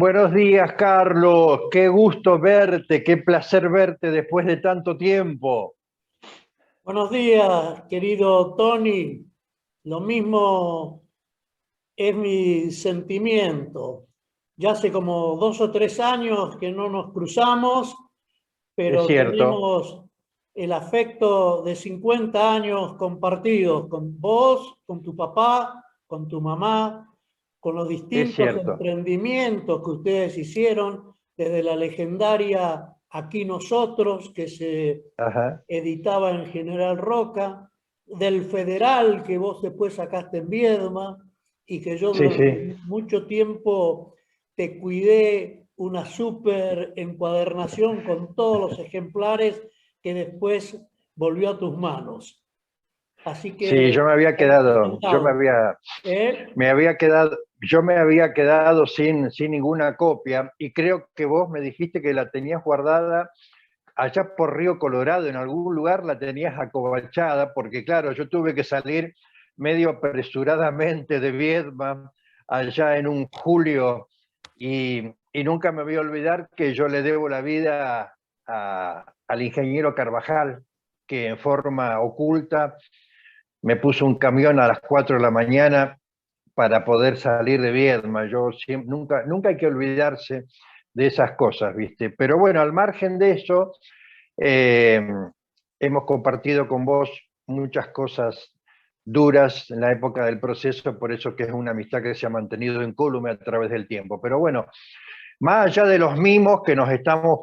Buenos días, Carlos. Qué gusto verte, qué placer verte después de tanto tiempo. Buenos días, querido Tony. Lo mismo es mi sentimiento. Ya hace como 2 o 3 años que no nos cruzamos, Es pero cierto, tenemos el afecto de 50 años compartidos con vos, con tu papá, con tu mamá, con los es distintos cierto. emprendimientos que ustedes hicieron, desde la legendaria Aquí Nosotros, que se Ajá. editaba en General Roca, del Federal que vos después sacaste en Viedma y que yo Sí, durante sí. mucho tiempo te cuidé una súper encuadernación con todos los ejemplares que después volvió a tus manos. Así Sí, que encantado. ¿Eh? yo me había quedado sin ninguna copia y creo que vos me dijiste que la tenías guardada allá por Río Colorado, en algún lugar la tenías acobachada, porque claro, yo tuve que salir medio apresuradamente de Viedma allá en un julio y nunca me voy a olvidar que yo le debo la vida al ingeniero Carvajal, que en forma oculta me puso un camión a las 4 de la mañana para poder salir de Viedma. Nunca hay que olvidarse de esas cosas, ¿viste? Pero bueno, al margen de eso, eh, hemos compartido con vos muchas cosas duras en la época del proceso, por eso que es una amistad que se ha mantenido incólume a través del tiempo. Pero bueno, más allá de los mimos que nos estamos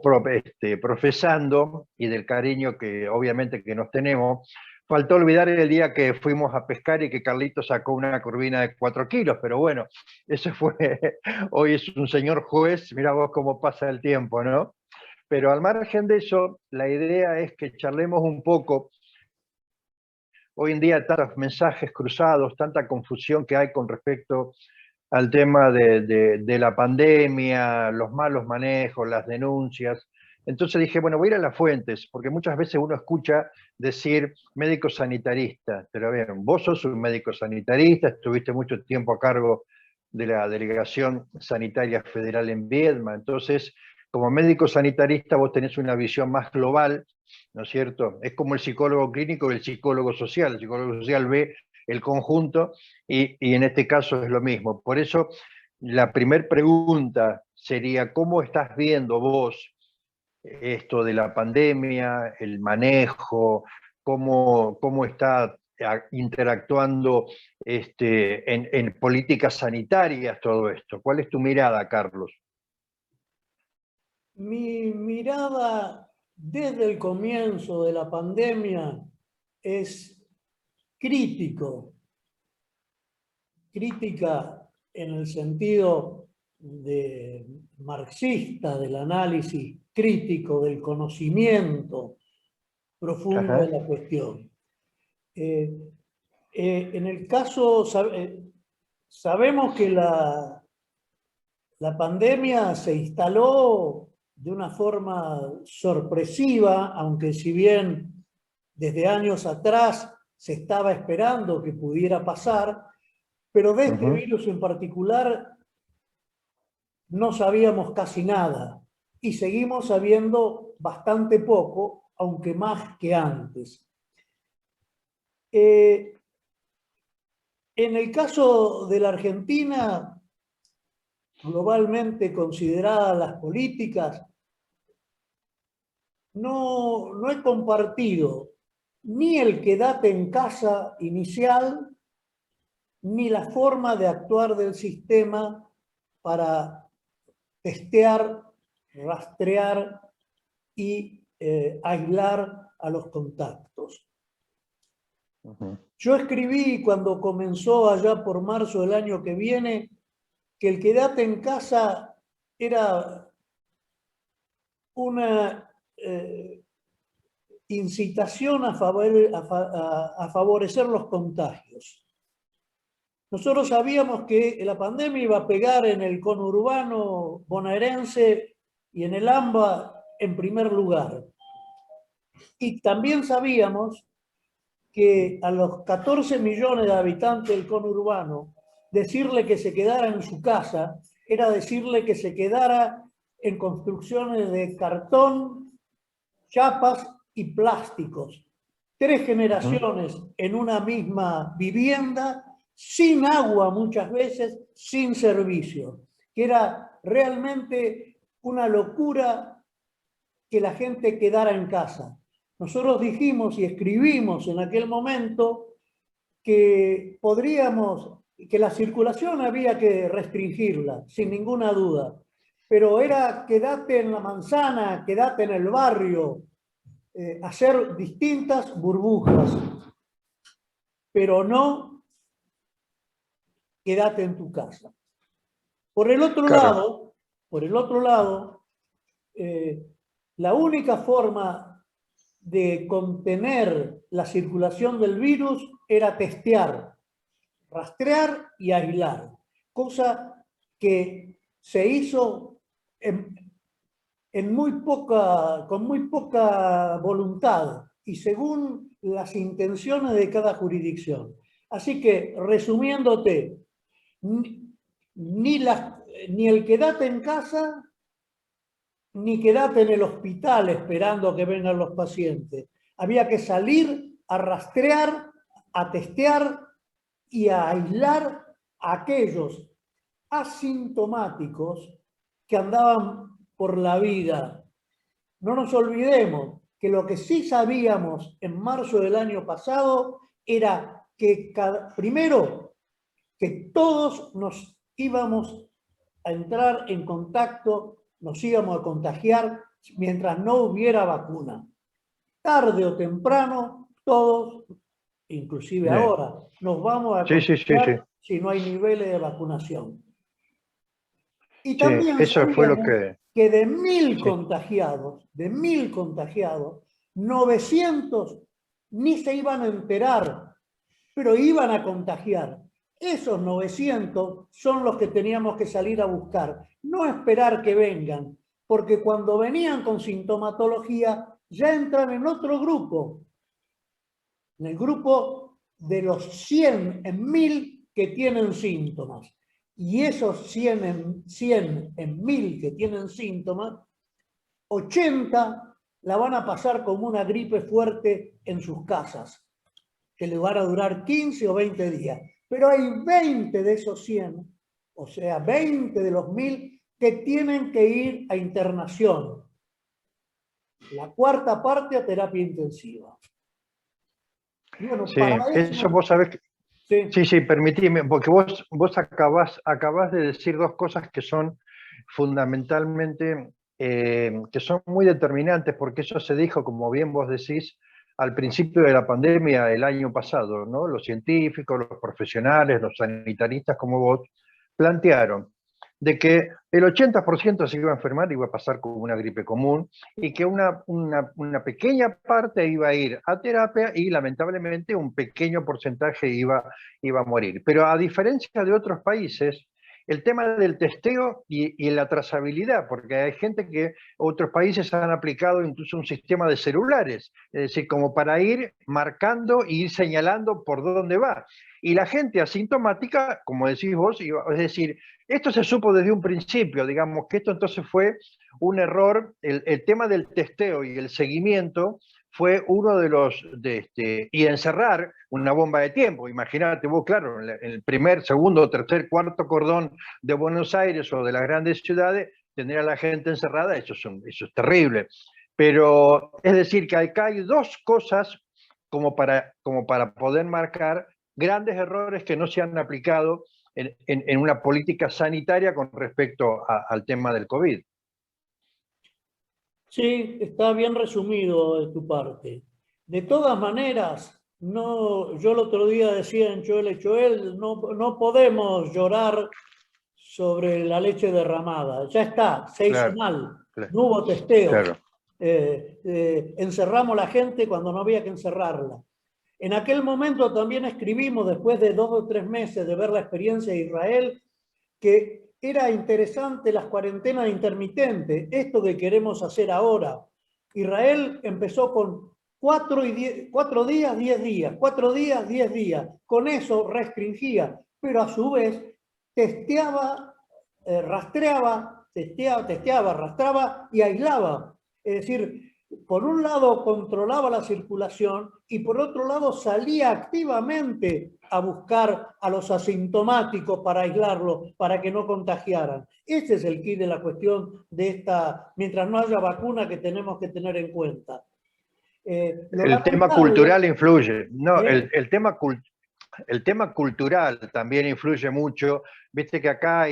profesando y del cariño que obviamente que nos tenemos, faltó olvidar el día que fuimos a pescar y que Carlito sacó una corvina de 4 kilos, pero bueno, eso fue, hoy es un señor juez, mira vos cómo pasa el tiempo, ¿no? Pero al margen de eso, la idea es que charlemos un poco. Hoy en día tantos mensajes cruzados, tanta confusión que hay con respecto al tema de la pandemia, los malos manejos, las denuncias. Entonces dije, bueno, voy a ir a las fuentes, porque muchas veces uno escucha decir médico sanitarista, pero bien, vos sos un médico sanitarista, estuviste mucho tiempo a cargo de la Delegación Sanitaria Federal en Viedma, entonces como médico sanitarista vos tenés una visión más global, ¿no es cierto? Es como el psicólogo clínico y el psicólogo social. El psicólogo social ve el conjunto y en este caso es lo mismo. Por eso la primera pregunta sería, ¿cómo estás viendo vos esto de la pandemia, el manejo, cómo está interactuando en políticas sanitarias todo esto? ¿Cuál es tu mirada, Carlos? Mi mirada desde el comienzo de la pandemia es crítico, crítica en el sentido de marxista, del análisis crítico, del conocimiento profundo de Ajá. la cuestión. Eh, en el caso, sabemos que la pandemia se instaló de una forma sorpresiva, aunque si bien desde años atrás se estaba esperando que pudiera pasar, pero de este Uh-huh. virus en particular no sabíamos casi nada y seguimos sabiendo bastante poco, aunque más que antes. En el caso de la Argentina, globalmente consideradas las políticas, no he compartido ni el quédate en casa inicial, ni la forma de actuar del sistema para testear, rastrear y aislar a los contactos. Uh-huh. Yo escribí cuando comenzó allá por marzo del año que viene que el quédate en casa era una incitación a favorecer los contagios. Nosotros sabíamos que la pandemia iba a pegar en el conurbano bonaerense y en el AMBA en primer lugar. Y también sabíamos que a los 14 millones de habitantes del conurbano, decirle que se quedara en su casa era decirle que se quedara en construcciones de cartón, chapas y plásticos. 3 generaciones en una misma vivienda, sin agua muchas veces, sin servicio, que era realmente una locura que la gente quedara en casa. Nosotros dijimos y escribimos en aquel momento que que la circulación había que restringirla, sin ninguna duda, pero era quédate en la manzana, quédate en el barrio, hacer distintas burbujas, pero no quédate en tu casa. Por el otro lado, la única forma de contener la circulación del virus era testear, rastrear y aislar, cosa que se hizo con muy poca voluntad y según las intenciones de cada jurisdicción. Así que, resumiéndote, ni el quédate en casa, ni quédate en el hospital esperando a que vengan los pacientes. Había que salir a rastrear, a testear y a aislar a aquellos asintomáticos que andaban por la vida. No nos olvidemos que lo que sí sabíamos en marzo del año pasado era que, primero, que todos nos íbamos a entrar en contacto, nos íbamos a contagiar mientras no hubiera vacuna. Tarde o temprano, todos, inclusive ahora, nos vamos a contagiar si no hay niveles de vacunación. Y también eso fue lo que de 1000 contagiados, 900 ni se iban a enterar, pero iban a contagiar. Esos 900 son los que teníamos que salir a buscar, no esperar que vengan, porque cuando venían con sintomatología ya entran en otro grupo, en el grupo de los 100 en 1000 que tienen síntomas. Y esos 100 en 1000 que tienen síntomas, 80 la van a pasar como una gripe fuerte en sus casas, que le van a durar 15 o 20 días. Pero hay 20 de esos 100, o sea, 20 de los 1000 que tienen que ir a internación. La cuarta parte a terapia intensiva. Y bueno, sí, eso vos sabés que... Sí, permitime, porque vos acabás de decir 2 cosas que son fundamentalmente, que son muy determinantes, porque eso se dijo, como bien vos decís, al principio de la pandemia el año pasado, ¿no? Los científicos, los profesionales, los sanitaristas como vos, plantearon de que el 80% se iba a enfermar y iba a pasar como una gripe común y que una pequeña parte iba a ir a terapia y lamentablemente un pequeño porcentaje iba a morir. Pero a diferencia de otros países, el tema del testeo y la trazabilidad, porque hay gente que otros países han aplicado incluso un sistema de celulares, es decir, como para ir marcando e ir señalando por dónde va. Y la gente asintomática, como decís vos, es decir, esto se supo desde un principio, digamos que esto entonces fue un error, el tema del testeo y el seguimiento fue uno de los, y encerrar una bomba de tiempo. Imagínate vos, claro, en el primer, segundo, tercer, cuarto cordón de Buenos Aires o de las grandes ciudades, tener a la gente encerrada, eso es terrible. Pero es decir, que acá hay 2 cosas como para poder marcar grandes errores que no se han aplicado en una política sanitaria con respecto al tema del COVID. Sí, está bien resumido de tu parte. De todas maneras, yo el otro día decía en Choel, no podemos llorar sobre la leche derramada. Ya está, se hizo mal, no hubo testeo. Encerramos a la gente cuando no había que encerrarla. En aquel momento también escribimos, después de 2 o 3 meses de ver la experiencia de Israel, que era interesante las cuarentenas intermitentes, esto que queremos hacer ahora. Israel empezó con 4 días, 10 días, 4 días, 10 días. Con eso restringía, pero a su vez testeaba rastreaba, testeaba, arrastraba y aislaba. Es decir, por un lado controlaba la circulación y por otro lado salía activamente a buscar a los asintomáticos para aislarlos, para que no contagiaran. Ese es el quid de la cuestión de esta, mientras no haya vacuna, que tenemos que tener en cuenta. El tema cultural influye. No, el tema cultural también influye mucho. Viste que acá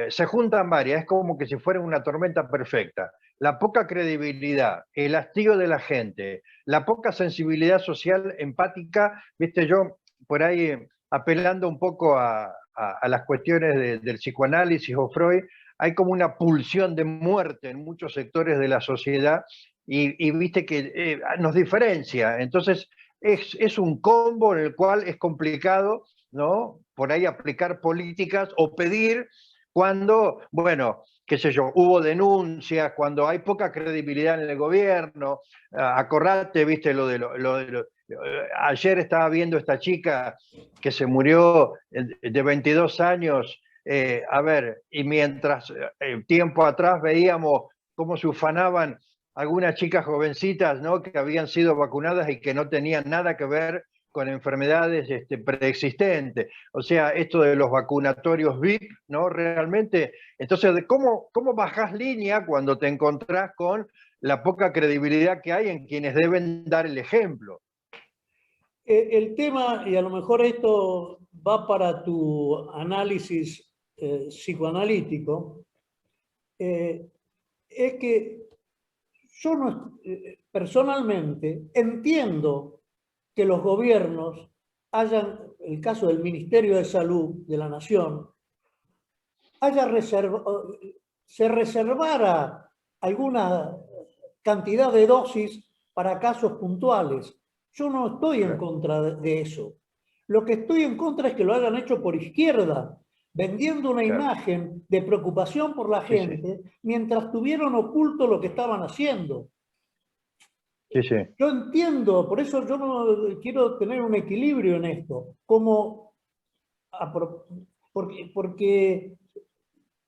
se juntan varias, es como que si fuera una tormenta perfecta. La poca credibilidad, el hastío de la gente, la poca sensibilidad social empática, viste, yo por ahí apelando un poco a las cuestiones del psicoanálisis o Freud, hay como una pulsión de muerte en muchos sectores de la sociedad y viste que nos diferencia. Entonces, es un combo en el cual es complicado, ¿no? Por ahí aplicar políticas o pedir cuando, bueno, qué sé yo, hubo denuncias, cuando hay poca credibilidad en el gobierno. Acordate, viste, ayer estaba viendo esta chica que se murió de 22 años, a ver, y mientras tiempo atrás veíamos cómo se ufanaban algunas chicas jovencitas, ¿no? Que habían sido vacunadas y que no tenían nada que ver con enfermedades preexistentes. O sea, esto de los vacunatorios VIP, ¿no? Realmente, entonces, ¿cómo bajás línea cuando te encontrás con la poca credibilidad que hay en quienes deben dar el ejemplo? El tema, y a lo mejor esto va para tu análisis psicoanalítico, es que yo personalmente entiendo que los gobiernos hayan, el caso del Ministerio de Salud de la Nación, se reservara alguna cantidad de dosis para casos puntuales. Yo no estoy en contra de eso. Lo que estoy en contra es que lo hayan hecho por izquierda, vendiendo una imagen de preocupación por la gente, mientras tuvieron oculto lo que estaban haciendo. Yo entiendo, por eso yo no quiero tener un equilibrio en esto, porque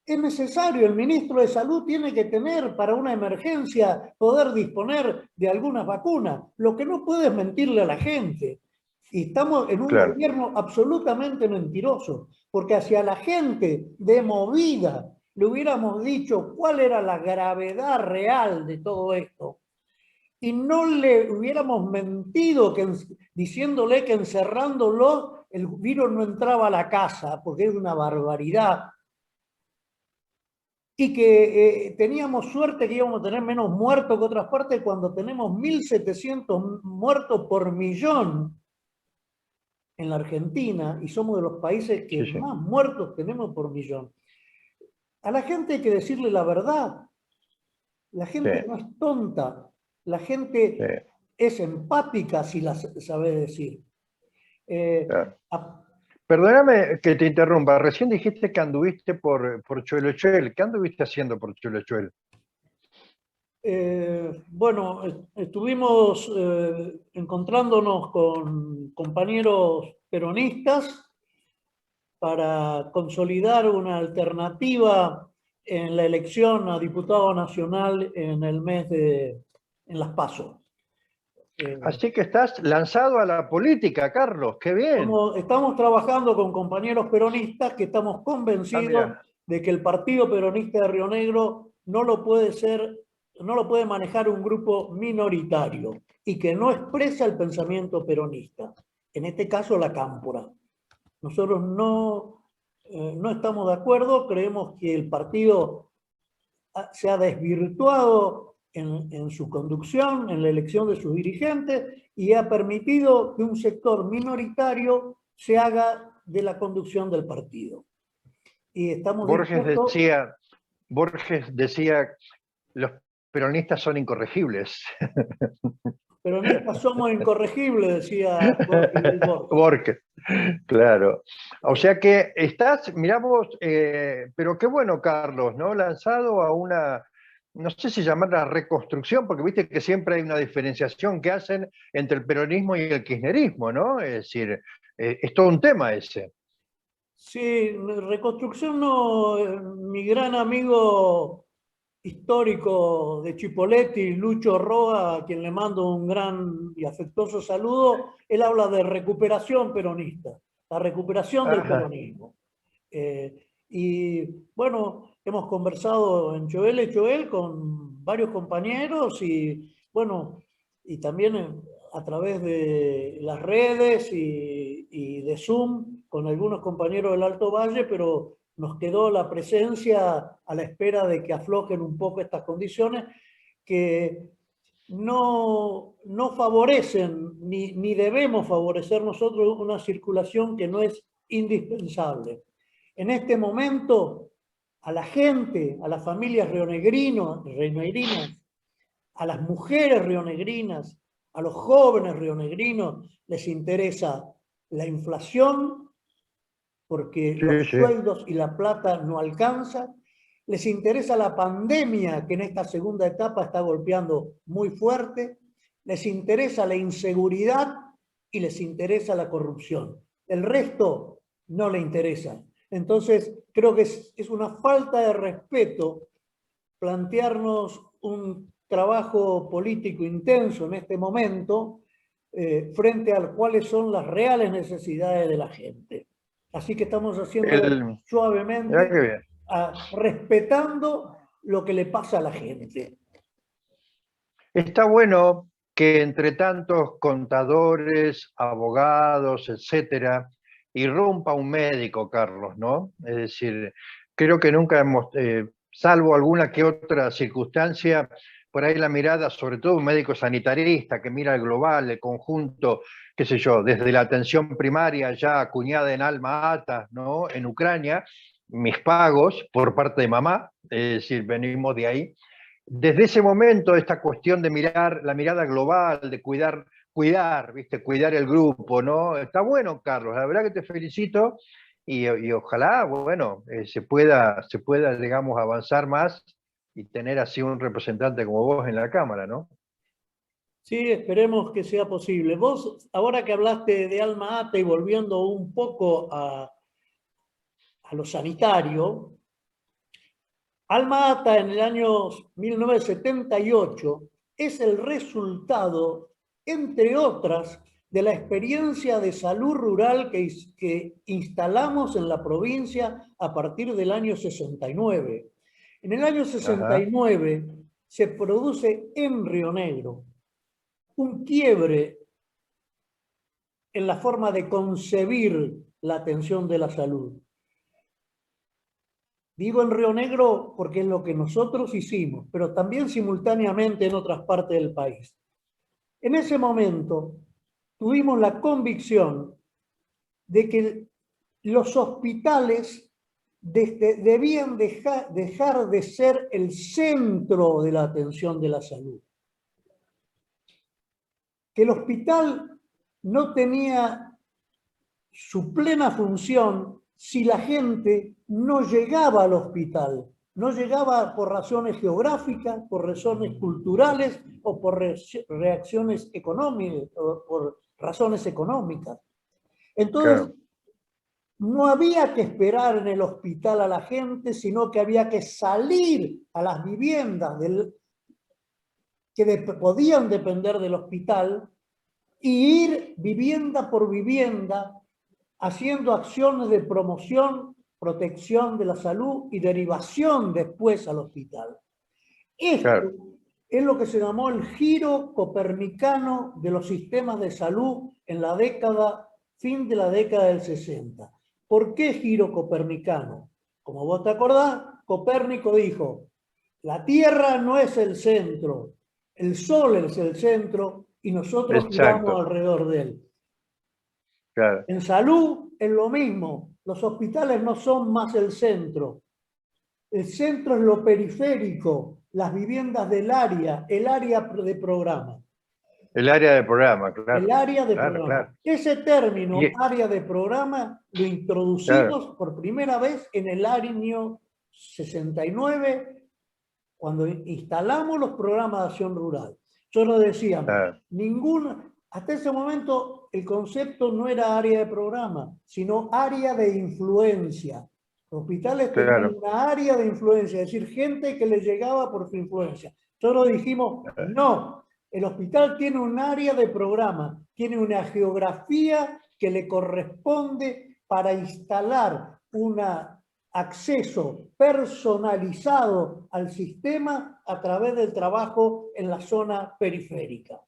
es necesario, el ministro de Salud tiene que tener para una emergencia, poder disponer de algunas vacunas. Lo que no puede es mentirle a la gente. Y estamos en un gobierno absolutamente mentiroso, porque hacia la gente de movida le hubiéramos dicho cuál era la gravedad real de todo esto. Y no le hubiéramos mentido diciéndole que encerrándolo el virus no entraba a la casa, porque es una barbaridad. Y que teníamos suerte que íbamos a tener menos muertos que otras partes cuando tenemos 1.700 muertos por millón en la Argentina y somos de los países que más muertos tenemos por millón. A la gente hay que decirle la verdad. La gente no es tonta. La gente es empática si la sabe decir. Perdóname que te interrumpa. Recién dijiste que anduviste por Chuelochuel. ¿Qué anduviste haciendo por Chuelochuel? Bueno, estuvimos encontrándonos con compañeros peronistas para consolidar una alternativa en la elección a diputado nacional en el mes en las PASO. Así que estás lanzado a la política, Carlos, qué bien. Estamos trabajando con compañeros peronistas que estamos convencidos de que el Partido Peronista de Río Negro no lo puede manejar un grupo minoritario y que no expresa el pensamiento peronista, en este caso la Cámpora. Nosotros no estamos de acuerdo, creemos que el partido se ha desvirtuado en su conducción, en la elección de sus dirigentes y ha permitido que un sector minoritario se haga de la conducción del partido. Y estamos Borges decía, los peronistas son incorregibles. Peronistas somos incorregibles, decía Borges. Claro. O sea que estás, miramos, pero qué bueno, Carlos, ¿no? Lanzado a una, no sé si llamarla reconstrucción, porque viste que siempre hay una diferenciación que hacen entre el peronismo y el kirchnerismo, ¿no? Es decir, es todo un tema ese. Sí, reconstrucción no, mi gran amigo histórico de Chipolletti, Lucho Roa, a quien le mando un gran y afectuoso saludo, él habla de recuperación peronista, la recuperación del Ajá. peronismo. Y bueno, hemos conversado en Choel con varios compañeros y bueno, y también a través de las redes y de Zoom con algunos compañeros del Alto Valle, pero nos quedó la presencia a la espera de que aflojen un poco estas condiciones que no favorecen ni debemos favorecer nosotros una circulación que no es indispensable. En este momento, a la gente, a las familias rionegrinas, a las mujeres rionegrinas, a los jóvenes rionegrinos, les interesa la inflación, porque Sí, los sí. sueldos y la plata no alcanzan. Les interesa la pandemia, que en esta segunda etapa está golpeando muy fuerte. Les interesa la inseguridad y les interesa la corrupción. El resto no le interesa. Entonces, creo que es una falta de respeto plantearnos un trabajo político intenso en este momento frente a cuáles son las reales necesidades de la gente. Así que estamos haciéndolo El, Mirá suavemente, qué bien. respetando lo que le pasa a la gente. Está bueno que entre tantos contadores, abogados, etcétera, irrumpa un médico, Carlos, ¿no? Es decir, creo que nunca hemos, salvo alguna que otra circunstancia, por ahí la mirada, sobre todo un médico sanitarista que mira el global, el conjunto, qué sé yo, desde la atención primaria ya acuñada en Alma Ata, ¿no? En Ucrania, mis pagos por parte de mamá, es decir, venimos de ahí. Desde ese momento, esta cuestión de mirar la mirada global, de cuidar, ¿viste? Cuidar el grupo, ¿no? Está bueno, Carlos, la verdad que te felicito y ojalá, bueno, se pueda, digamos, avanzar más y tener así un representante como vos en la Cámara, ¿no? Sí, esperemos que sea posible. Vos, ahora que hablaste de Alma Ata y volviendo un poco a lo sanitario, Alma Ata en el año 1978 es el resultado, entre otras, de la experiencia de salud rural que instalamos en la provincia a partir del año 69. En el año Ajá, 69 se produce en Río Negro un quiebre en la forma de concebir la atención de la salud. Digo en Río Negro porque es lo que nosotros hicimos, pero también simultáneamente en otras partes del país. En ese momento tuvimos la convicción de que los hospitales debían dejar de ser el centro de la atención de la salud. Que el hospital no tenía su plena función si la gente no llegaba al hospital, no llegaba por razones geográficas, por razones culturales o por reacciones económicas, o por razones económicas. Entonces, claro. no había que esperar en el hospital a la gente, sino que había que salir a las viviendas que podían depender del hospital y ir vivienda por vivienda haciendo acciones de promoción, protección de la salud y derivación después al hospital. Esto Claro. es lo que se llamó el giro copernicano de los sistemas de salud en la fin de la década del 60. ¿Por qué giro copernicano? Como vos te acordás, Copérnico dijo, la Tierra no es el centro, el Sol es el centro y nosotros giramos Exacto, alrededor de él. claro. En salud es lo mismo, los hospitales no son más el centro es lo periférico, las viviendas del área, el área de programa. El área de programa, El claro, área de claro, programa. claro. Ese término, Y, área de programa, lo claro, introducimos por primera vez en el año 69, cuando instalamos los programas de acción rural. Nosotros decíamos, claro, hasta ese momento el concepto no era área de programa, sino área de influencia. Los hospitales tenían Claro. una área de influencia, es decir, gente que le llegaba por su influencia. Nosotros dijimos, no, el hospital tiene un área de programa, tiene una geografía que le corresponde para instalar un acceso personalizado al sistema a través del trabajo en la zona periférica.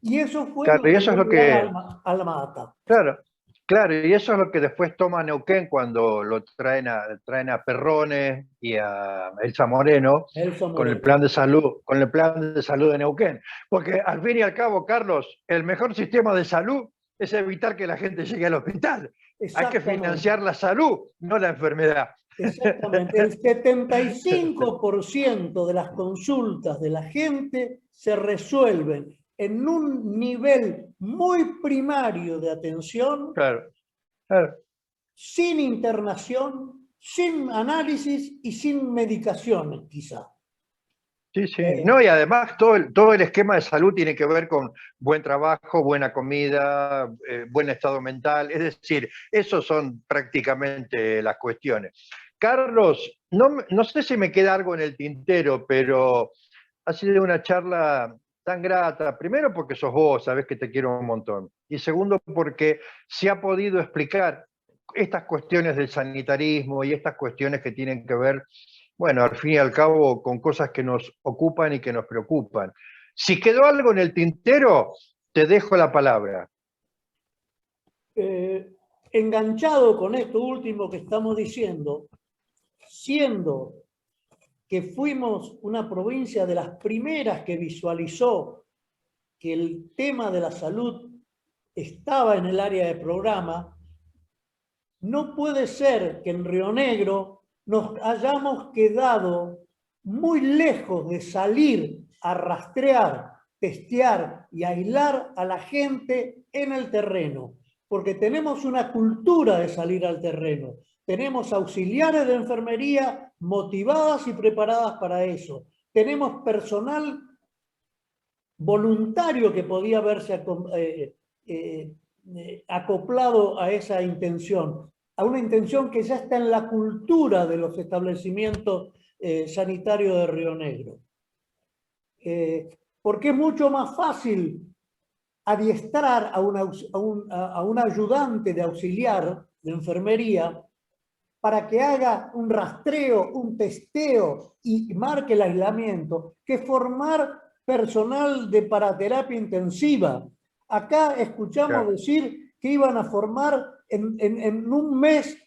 Y eso fue lo Claro, y que eso es dio lo lugar que, a Alma-Ata. claro, claro, y eso es lo que después toma Neuquén cuando lo traen a Perrone y a Elsa Moreno Nelson con el Moreno. plan de salud, con el plan de salud de Neuquén. Porque al fin y al cabo, Carlos, el mejor sistema de salud es evitar que la gente llegue al hospital. Hay que Exactamente. financiar la salud, no la enfermedad. Exactamente. El 75% de las consultas de la gente se resuelven en un nivel muy primario de atención, Claro, claro. sin internación, sin análisis y sin medicaciones, quizá. Sí, sí. No, y además todo el esquema de salud tiene que ver con buen trabajo, buena comida, buen estado mental. Es decir, esos son prácticamente las cuestiones. Carlos, no sé si me queda algo en el tintero, pero ha sido una charla tan grata. Primero porque sos vos, sabés que te quiero un montón. Y segundo porque se ha podido explicar estas cuestiones del sanitarismo y estas cuestiones que tienen que ver, bueno, al fin y al cabo, con cosas que nos ocupan y que nos preocupan. Si quedó algo en el tintero, te dejo la palabra. Enganchado con esto último que estamos diciendo, siendo que fuimos una provincia de las primeras que visualizó que el tema de la salud estaba en el área de programa, no puede ser que en Río Negro nos hayamos quedado muy lejos de salir a rastrear, testear y aislar a la gente en el terreno, porque tenemos una cultura de salir al terreno. Tenemos auxiliares de enfermería motivadas y preparadas para eso. Tenemos personal voluntario que podía verse acoplado a esa intención, a una intención que ya está en la cultura de los establecimientos sanitarios de Río Negro. Porque es mucho más fácil adiestrar a un ayudante de auxiliar de enfermería para que haga un rastreo, un testeo y marque el aislamiento, que formar personal de paraterapia intensiva. Acá escuchamos Claro. decir que iban a formar en un mes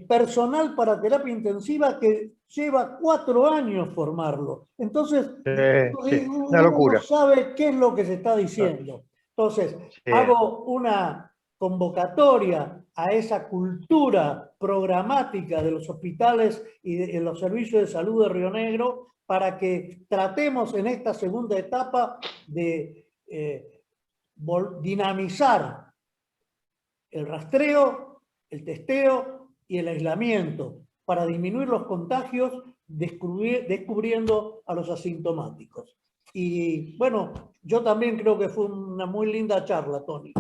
personal para terapia intensiva que lleva 4 años formarlo. Entonces, Sí, una uno no locura. sabe qué es lo que se está diciendo. Entonces, Sí, hago una convocatoria a esa cultura programática de los hospitales y de los servicios de salud de Río Negro para que tratemos en esta segunda etapa de dinamizar el rastreo, el testeo y el aislamiento para disminuir los contagios, descubriendo a los asintomáticos. Y bueno, yo también creo que fue una muy linda charla, Tony.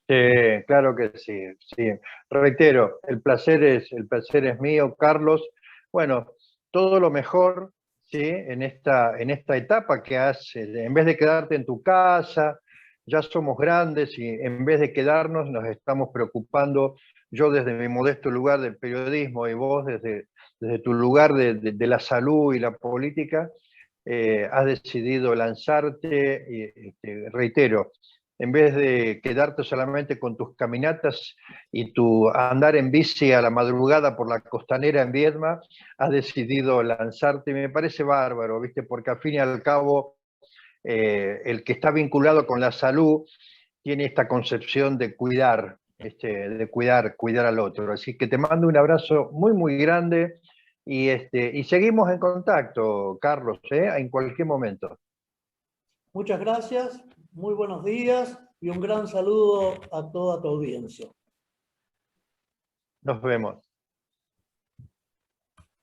sí, claro que sí, sí. Reitero, el placer es mío, Carlos. Bueno, todo lo mejor, ¿sí? En esta etapa que haces, en vez de quedarte en tu casa, ya somos grandes y en vez de quedarnos nos estamos preocupando, yo desde mi modesto lugar del periodismo y vos desde tu lugar de la salud y la política, has decidido lanzarte, y, reitero, en vez de quedarte solamente con tus caminatas y tu andar en bici a la madrugada por la costanera en Viedma, has decidido lanzarte. Me parece bárbaro, ¿viste? Porque al fin y al cabo, el que está vinculado con la salud tiene esta concepción de cuidar, de cuidar al otro. Así que te mando un abrazo muy, muy grande y seguimos en contacto, Carlos, en cualquier momento. Muchas gracias, muy buenos días y un gran saludo a toda tu audiencia. Nos vemos.